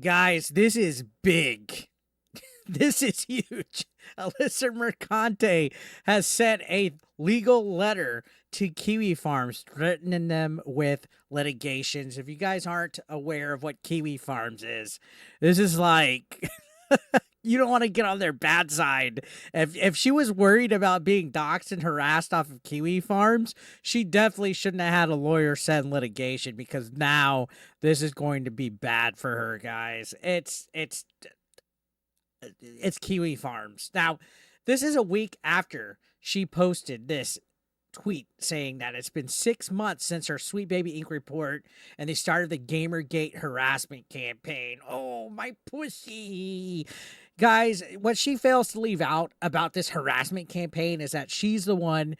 Guys, this is big. This is huge. Alyssa Mercante has sent a legal letter to Kiwi Farms threatening them with litigations. If you guys aren't aware of what Kiwi Farms is, this is like you don't want to get on their bad side. If she was worried about being doxxed and harassed off of Kiwi Farms, she definitely shouldn't have had a lawyer send litigation, because now this is going to be bad for her, guys. It's Kiwi Farms. Now, this is a week after she posted this tweet saying that it's been 6 months since her Sweet Baby Ink report and they started the Gamergate harassment campaign. Oh, my pussy. Guys, what she fails to leave out about this harassment campaign is that she's the one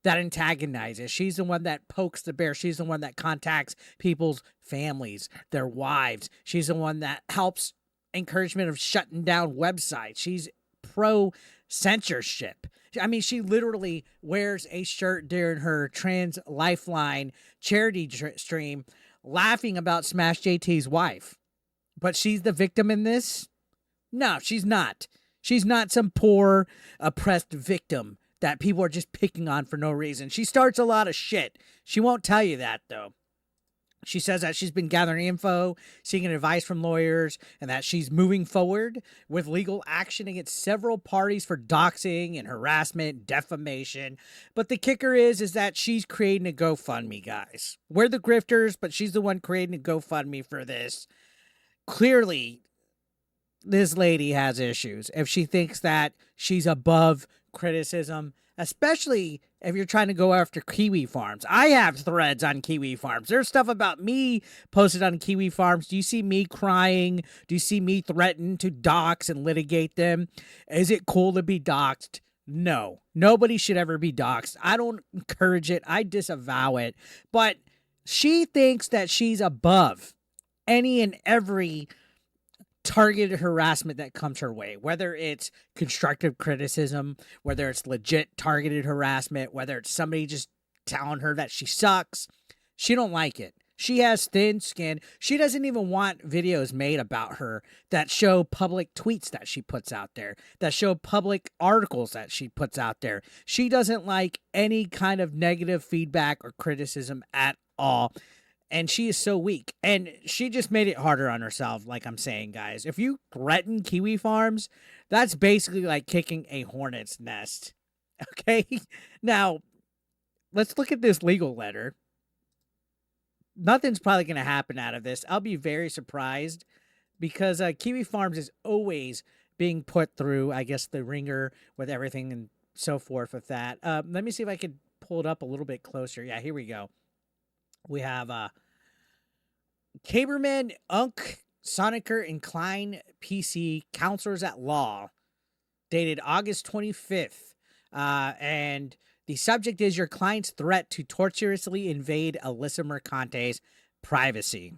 that antagonizes. She's the one that pokes the bear. She's the one that contacts people's families, their wives. She's the one that helps encouragement of shutting down websites. She's pro censorship. I mean, she literally wears a shirt during her Trans Lifeline charity stream laughing about Smash JT's wife. But she's the victim in this? No, she's not. She's not some poor, oppressed victim that people are just picking on for no reason. She starts a lot of shit. She won't tell you that, though. She says that she's been gathering info, seeking advice from lawyers, and that she's moving forward with legal action against several parties for doxing and harassment, defamation. But the kicker is that she's creating a GoFundMe, guys. We're the grifters, but she's the one creating a GoFundMe for this. Clearly, this lady has issues if she thinks that she's above criticism, especially if you're trying to go after Kiwi Farms. I have threads on Kiwi Farms. There's stuff about me posted on Kiwi Farms. Do you see me crying? Do you see me threaten to dox and litigate them? Is it cool to be doxed? No. Nobody should ever be doxed. I don't encourage it. I disavow it. But she thinks that she's above any and every targeted harassment that comes her way, whether it's constructive criticism, whether it's legit targeted harassment, whether it's somebody just telling her that she sucks. She don't like it. She has thin skin. She doesn't even want videos made about her that show public tweets that she puts out there, that show public articles that she puts out there. She doesn't like any kind of negative feedback or criticism at all. And she is so weak. And she just made it harder on herself, like I'm saying, guys. If you threaten Kiwi Farms, that's basically like kicking a hornet's nest. Okay? Now, let's look at this legal letter. Nothing's probably going to happen out of this. I'll be very surprised because Kiwi Farms is always being put through, I guess, the ringer with everything and so forth with that. Let me see if I could pull it up a little bit closer. Yeah, here we go. We have Caberman, Unk, Soniker, and Klein PC, counselors at law, dated August 25th. And the subject is your client's threat to tortuously invade Alyssa Mercante's privacy.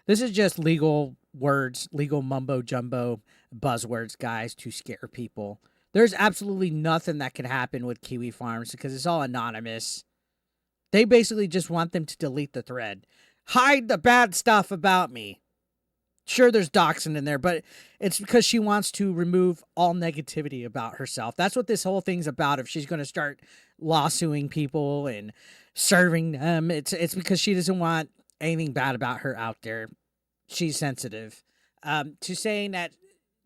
This is just legal words, legal mumbo jumbo buzzwords, guys, to scare people. There's absolutely nothing that can happen with Kiwi Farms because it's all anonymous. They basically just want them to delete the thread. Hide the bad stuff about me. Sure, there's doxing in there, but it's because she wants to remove all negativity about herself. That's what this whole thing's about. If she's going to start lawsuing people and serving them, it's because she doesn't want anything bad about her out there. She's sensitive. To saying that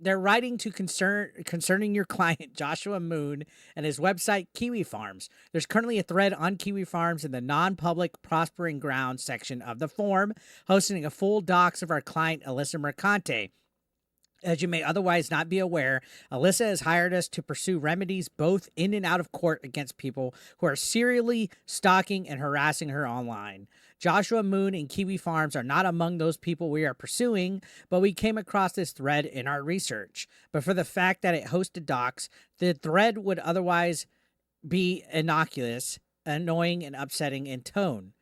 they're writing to concerning your client, Joshua Moon, and his website, Kiwi Farms. There's currently a thread on Kiwi Farms in the non-public prospering grounds section of the forum, hosting a full dox of our client, Alyssa Mercante. As you may otherwise not be aware, Alyssa has hired us to pursue remedies both in and out of court against people who are serially stalking and harassing her online. Joshua Moon and Kiwi Farms are not among those people we are pursuing, but we came across this thread in our research. But for the fact that it hosted docs, the thread would otherwise be innocuous, annoying, and upsetting in tone,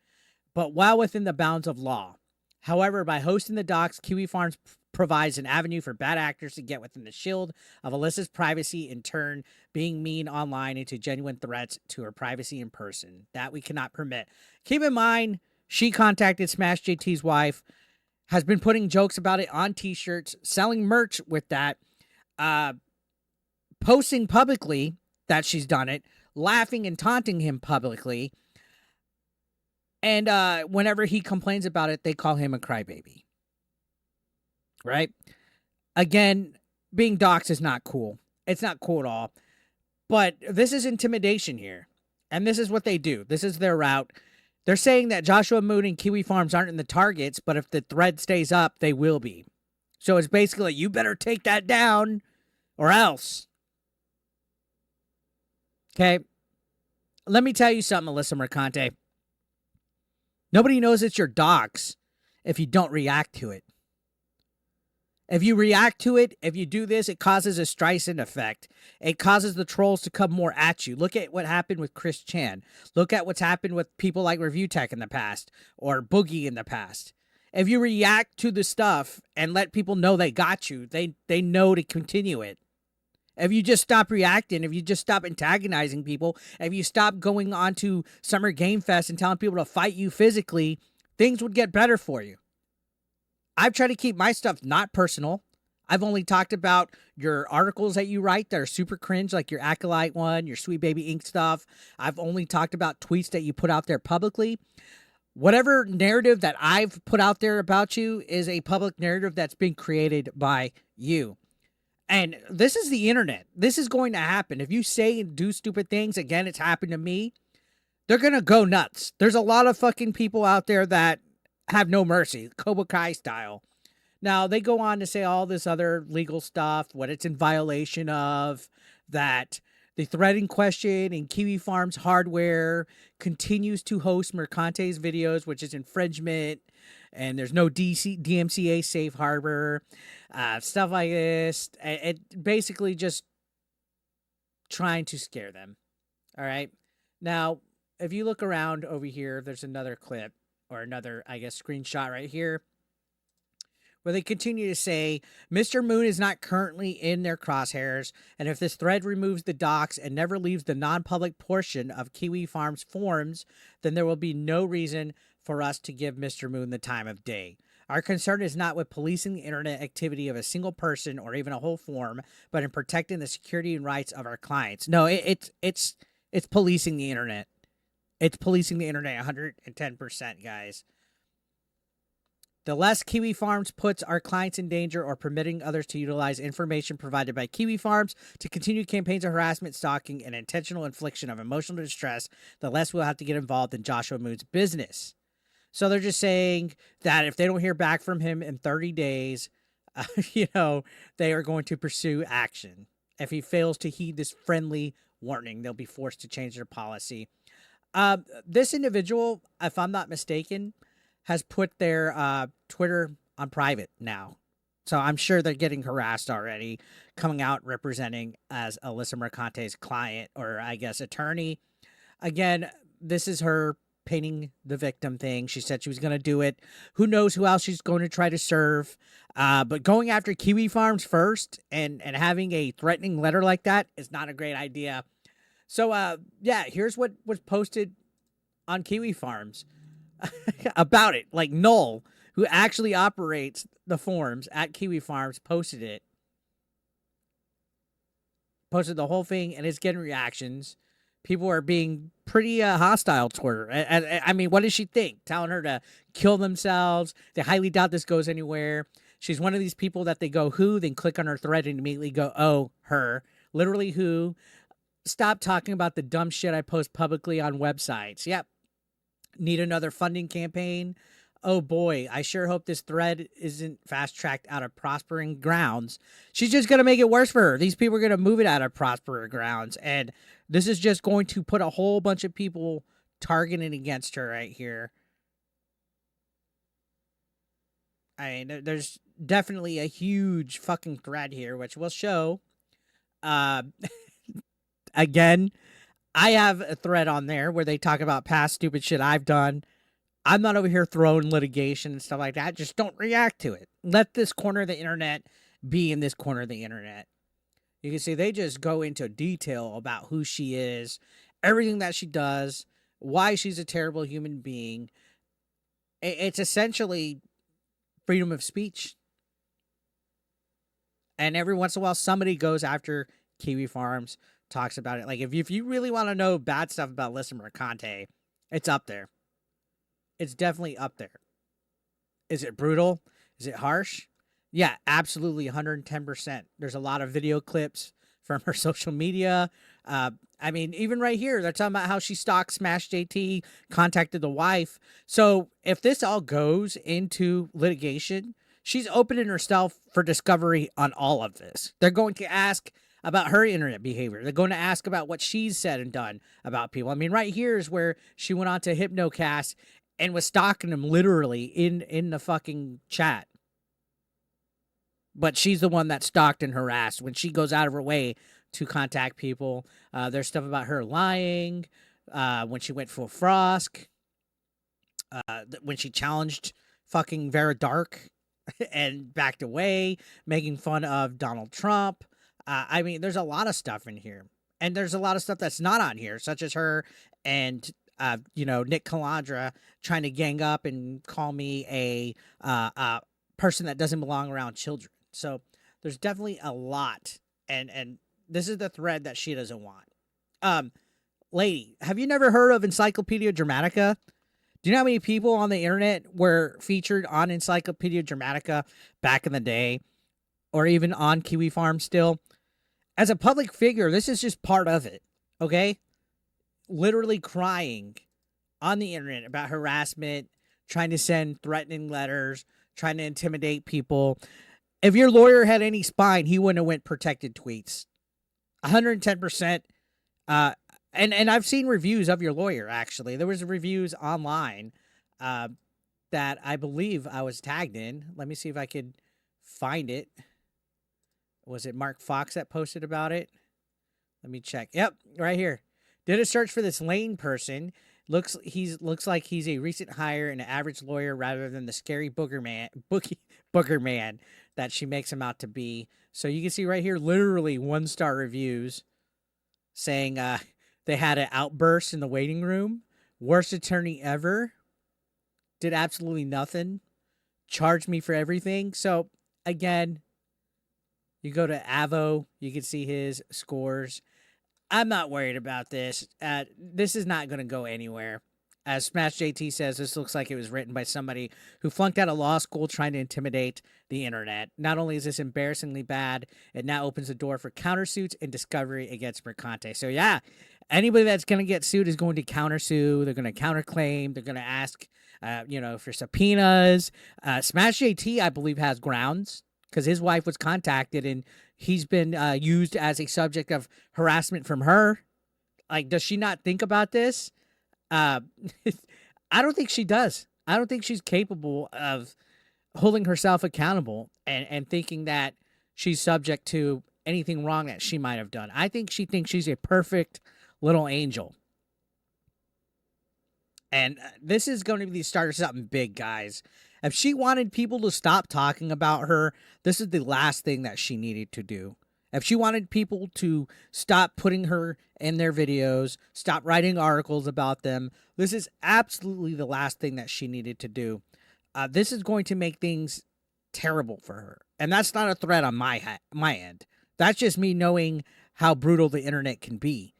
but well within the bounds of law. However, by hosting the docs, Kiwi Farms provides an avenue for bad actors to get within the shield of Alyssa's privacy, in turn being mean online into genuine threats to her privacy in person. That we cannot permit. Keep in mind, she contacted Smash JT's wife. has been putting jokes about it on t-shirts, selling merch with that, posting publicly that she's done it, laughing and taunting him publicly. And whenever he complains about it, they call him a crybaby. Right? Again, being doxxed is not cool. It's not cool at all. But this is intimidation here. And this is what they do. This is their route. They're saying that Joshua Moon and Kiwi Farms aren't in the targets, but if the thread stays up, they will be. So it's basically like, you better take that down or else. Okay? Let me tell you something, Alyssa Mercante. Nobody knows it's your dox if you don't react to it. If you react to it, if you do this, it causes a Streisand effect. It causes the trolls to come more at you. Look at what happened with Chris Chan. Look at what's happened with people like Review Tech in the past or Boogie in the past. If you react to the stuff and let people know they got you, they know to continue it. If you just stop reacting, if you just stop antagonizing people, if you stop going on to Summer Game Fest and telling people to fight you physically, things would get better for you. I've tried to keep my stuff not personal. I've only talked about your articles that you write that are super cringe, like your Acolyte one, your Sweet Baby Ink stuff. I've only talked about tweets that you put out there publicly. Whatever narrative that I've put out there about you is a public narrative that's been created by you. And this is the internet. This is going to happen. If you say and do stupid things, again, it's happened to me, they're going to go nuts. There's a lot of fucking people out there that have no mercy, Gamergate-style. Now, they go on to say all this other legal stuff, what it's in violation of, that the thread in question in Kiwi Farms hardware continues to host Mercante's videos, which is infringement, and there's no DMCA safe harbor, stuff like this. It basically just trying to scare them. All right. Now, if you look around over here, there's another clip. Or another, I guess, screenshot right here, where they continue to say, Mr. Moon is not currently in their crosshairs, and if this thread removes the docs and never leaves the non-public portion of Kiwi Farms forums, then there will be no reason for us to give Mr. Moon the time of day. Our concern is not with policing the internet activity of a single person or even a whole forum, but in protecting the security and rights of our clients. No, it's policing the internet. It's policing the internet 110%, guys. The less Kiwi Farms puts our clients in danger or permitting others to utilize information provided by Kiwi Farms to continue campaigns of harassment, stalking, and intentional infliction of emotional distress, the less we'll have to get involved in Joshua Moon's business. So they're just saying that if they don't hear back from him in 30 days, they are going to pursue action. If he fails to heed this friendly warning, they'll be forced to change their policy. This individual, if I'm not mistaken, has put their Twitter on private now. So I'm sure they're getting harassed already, coming out representing as Alyssa Mercante's client, or I guess attorney. Again, this is her painting the victim thing. She said she was going to do it. Who knows who else she's going to try to serve. But going after Kiwi Farms first and having a threatening letter like that is not a great idea. So, yeah, here's what was posted on Kiwi Farms about it. Like, Null, who actually operates the forums at Kiwi Farms, posted it. Posted the whole thing, and it's getting reactions. People are being pretty hostile toward her. I mean, what does she think? Telling her to kill themselves. They highly doubt this goes anywhere. She's one of these people that they go, who? Then click on her thread and immediately go, oh, her. Literally, who? Stop talking about the dumb shit I post publicly on websites. Yep. Need another funding campaign? Oh boy, I sure hope this thread isn't fast-tracked out of prospering grounds. She's just going to make it worse for her. These people are going to move it out of prospering grounds. And this is just going to put a whole bunch of people targeted against her right here. I mean, there's definitely a huge fucking thread here, which we'll show. Again, I have a thread on there where they talk about past stupid shit I've done. I'm not over here throwing litigation and stuff like that. Just don't react to it. Let this corner of the internet be in this corner of the internet. You can see they just go into detail about who she is, everything that she does, why she's a terrible human being. It's essentially freedom of speech. And every once in a while, somebody goes after Kiwi Farms, talks about it. Like, if you really want to know bad stuff about Alyssa Mercante, it's up there. It's definitely up there. Is it brutal? Is it harsh? Yeah, absolutely, 110%. There's a lot of video clips from her social media. I mean, even right here, they're talking about how she stalked Smash JT, contacted the wife. So if this all goes into litigation, she's opening herself for discovery on all of this. They're going to ask about her internet behavior. They're going to ask about what she's said and done about people. I mean, right here is where she went on to Hypnocast and was stalking them literally in the fucking chat. But she's the one that stalked and harassed when she goes out of her way to contact people. There's stuff about her lying, when she went full frosk, when she challenged fucking Vera Dark and backed away, making fun of Donald Trump. I mean, there's a lot of stuff in here. And there's a lot of stuff that's not on here, such as her and, Nick Calandra trying to gang up and call me a person that doesn't belong around children. So there's definitely a lot. And this is the thread that she doesn't want. Lady, have you never heard of Encyclopedia Dramatica? Do you know how many people on the internet were featured on Encyclopedia Dramatica back in the day? Or even on Kiwi Farms still? As a public figure, this is just part of it, okay? Literally crying on the internet about harassment, trying to send threatening letters, trying to intimidate people. If your lawyer had any spine, he wouldn't have went protected tweets. 110%. And I've seen reviews of your lawyer, actually. There was reviews online that I believe I was tagged in. Let me see if I could find it. Was it Mark Fox that posted about it? Let me check. Yep, right here. Did a search for this Lane person. Looks like he's a recent hire and an average lawyer rather than the scary booger man that she makes him out to be. So you can see right here, literally 1-star reviews saying they had an outburst in the waiting room. Worst attorney ever. Did absolutely nothing. Charged me for everything. So again, you go to Avo, you can see his scores. I'm not worried about this. This is not going to go anywhere. As Smash JT says, this looks like it was written by somebody who flunked out of law school trying to intimidate the internet. Not only is this embarrassingly bad, it now opens the door for countersuits and discovery against Mercante. So yeah, anybody that's going to get sued is going to countersue. They're going to counterclaim. They're going to ask, for subpoenas. Smash JT, I believe, has grounds because his wife was contacted and he's been used as a subject of harassment from her. Like, does she not think about this? I don't think she does. I don't think she's capable of holding herself accountable and thinking that she's subject to anything wrong that she might have done. I think she thinks she's a perfect little angel. And this is going to be the start of something big, guys. If she wanted people to stop talking about her, this is the last thing that she needed to do. If she wanted people to stop putting her in their videos, stop writing articles about them, this is absolutely the last thing that she needed to do. This is going to make things terrible for her. And that's not a threat on my end. That's just me knowing how brutal the internet can be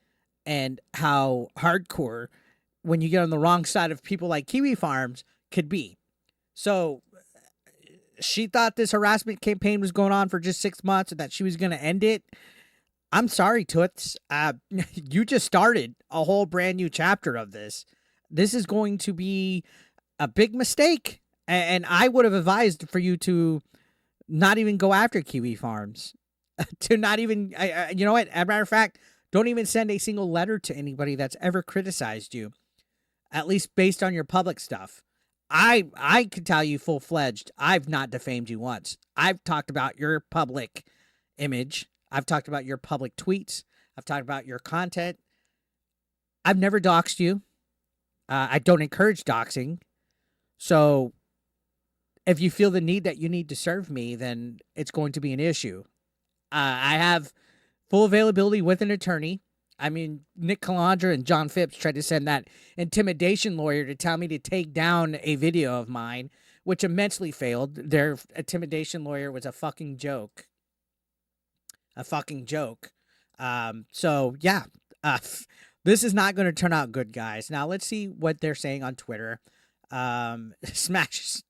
and how hardcore, when you get on the wrong side of people like Kiwi Farms, could be. So she thought this harassment campaign was going on for just 6 months and that she was going to end it. I'm sorry, Toots. You just started a whole brand new chapter of this. This is going to be a big mistake. And I would have advised for you to not even go after Kiwi Farms. To not even, you know what? As a matter of fact, don't even send a single letter to anybody that's ever criticized you. At least based on your public stuff. I can tell you full-fledged, I've not defamed you once. I've talked about your public image. I've talked about your public tweets. I've talked about your content. I've never doxed you. I don't encourage doxing. So if you feel the need that you need to serve me, then it's going to be an issue. I have full availability with an attorney. I mean, Nick Calandra and John Phipps tried to send that intimidation lawyer to tell me to take down a video of mine, which immensely failed. Their intimidation lawyer was a fucking joke. A fucking joke. So yeah, uh, this is not going to turn out good, guys. Now let's see what they're saying on Twitter. Smash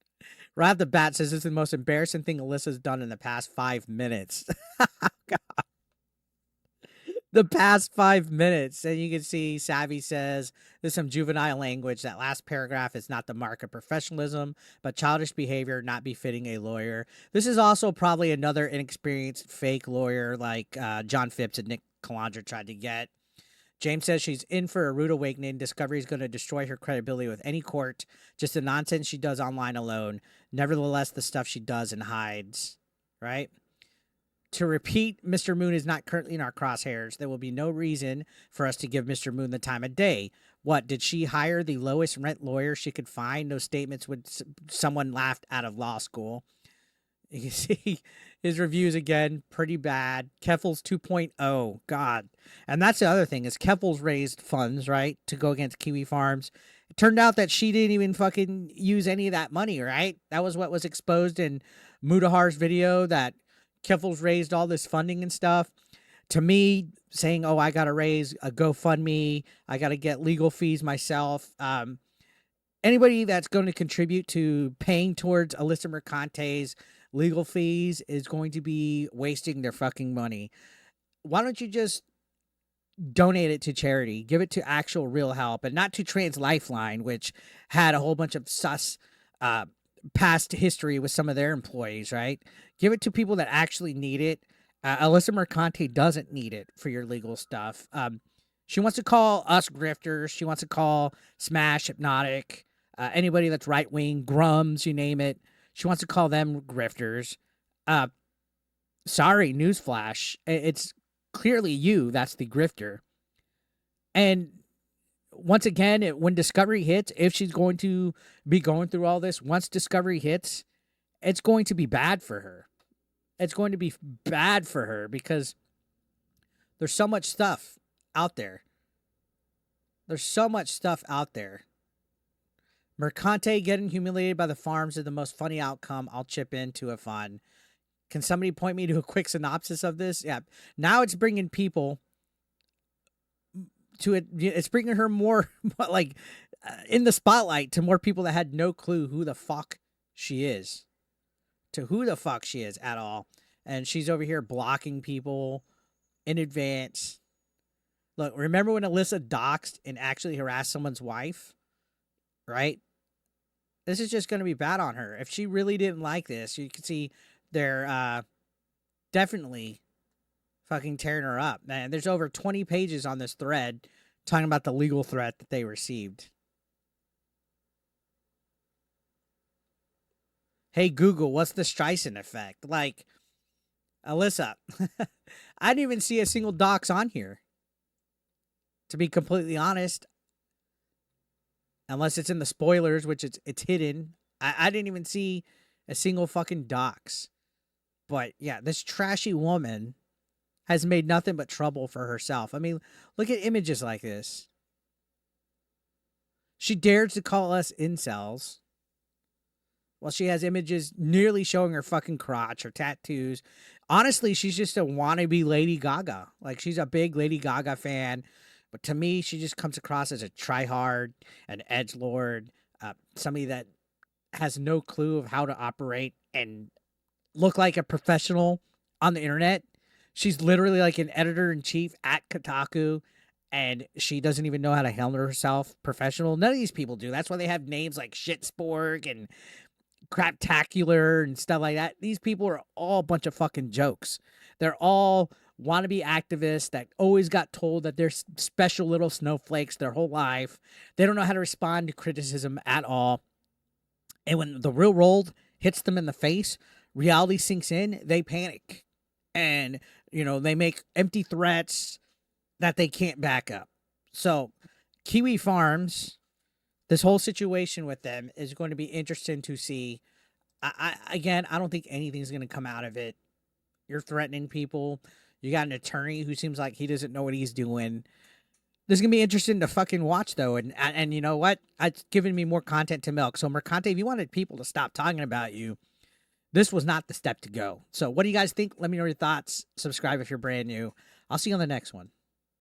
right off the bat says this is the most embarrassing thing Alyssa's done in the past 5 minutes. The past 5 minutes. And you can see Savvy says there's some juvenile language. That last paragraph is not the mark of professionalism, but childish behavior not befitting a lawyer. This is also probably another inexperienced fake lawyer like John Phipps and Nick Calandra tried to get. James says she's in for a rude awakening. Discovery is going to destroy her credibility with any court. Just the nonsense she does online alone. Nevertheless, the stuff she does and hides. Right? To repeat, Mr. Moon is not currently in our crosshairs. There will be no reason for us to give Mr. Moon the time of day. What, did she hire the lowest rent lawyer she could find? Those statements would someone laughed out of law school. You can see his reviews again, pretty bad. Keffel's 2.0, God. And that's the other thing is Keffel's raised funds, right, to go against Kiwi Farms. It turned out that she didn't even fucking use any of that money, right? That was what was exposed in Mudahar's video, that Keffel's raised all this funding and stuff. To me, saying, oh, I got to raise a GoFundMe, I got to get legal fees myself. Anybody that's going to contribute to paying towards Alyssa Mercante's legal fees is going to be wasting their fucking money. Why don't you just donate it to charity? Give it to actual real help and not to Trans Lifeline, which had a whole bunch of sus past history with some of their employees, right? Give it to people that actually need it. Alyssa Mercante doesn't need it for your legal stuff. She wants to call us grifters. She wants to call Smash, Hypnotic, anybody that's right-wing, Grummz, you name it. She wants to call them grifters. Sorry, newsflash. It's clearly you that's the grifter. And once again, when Discovery hits, if she's going to be going through all this, once Discovery hits, it's going to be bad for her. It's going to be bad for her because there's so much stuff out there. There's so much stuff out there. Mercante getting humiliated by the farms is the most funny outcome. I'll chip in to a fun. Can somebody point me to a quick synopsis of this? Yeah. Now it's bringing people to it. It's bringing her more like in the spotlight to more people that had no clue who the fuck she is. To who the fuck she is at all. And she's over here blocking people in advance. Look, remember when Alyssa doxed and actually harassed someone's wife? Right? This is just going to be bad on her. If she really didn't like this, you can see they're definitely fucking tearing her up. Man, there's over 20 pages on this thread talking about the legal threat that they received. Hey, Google, what's the Streisand effect? Like, Alyssa, I didn't even see a single dox on here. To be completely honest, unless it's in the spoilers, which it's hidden. I didn't even see a single fucking dox. But yeah, this trashy woman has made nothing but trouble for herself. I mean, look at images like this. She dares to call us incels. Well, she has images nearly showing her fucking crotch, her tattoos. Honestly, she's just a wannabe Lady Gaga. Like, she's a big Lady Gaga fan. But to me, she just comes across as a tryhard, an edgelord, somebody that has no clue of how to operate and look like a professional on the internet. She's literally like an editor-in-chief at Kotaku, and she doesn't even know how to handle herself professional. None of these people do. That's why they have names like Shitsporg and Craptacular and stuff like that. These people are all a bunch of fucking jokes. They're all wannabe activists that always got told that they're special little snowflakes their whole life. They don't know how to respond to criticism at all. And when the real world hits them in the face, reality sinks in, they panic. And, you know, they make empty threats that they can't back up. So, Kiwi Farms, this whole situation with them is going to be interesting to see. I don't think anything's going to come out of it. You're threatening people. You got an attorney who seems like he doesn't know what he's doing. This is gonna be interesting to fucking watch though, and you know what? It's giving me more content to milk. So Mercante, if you wanted people to stop talking about you, this was not the step to go. So what do you guys think? Let me know your thoughts. Subscribe if you're brand new. I'll see you on the next one.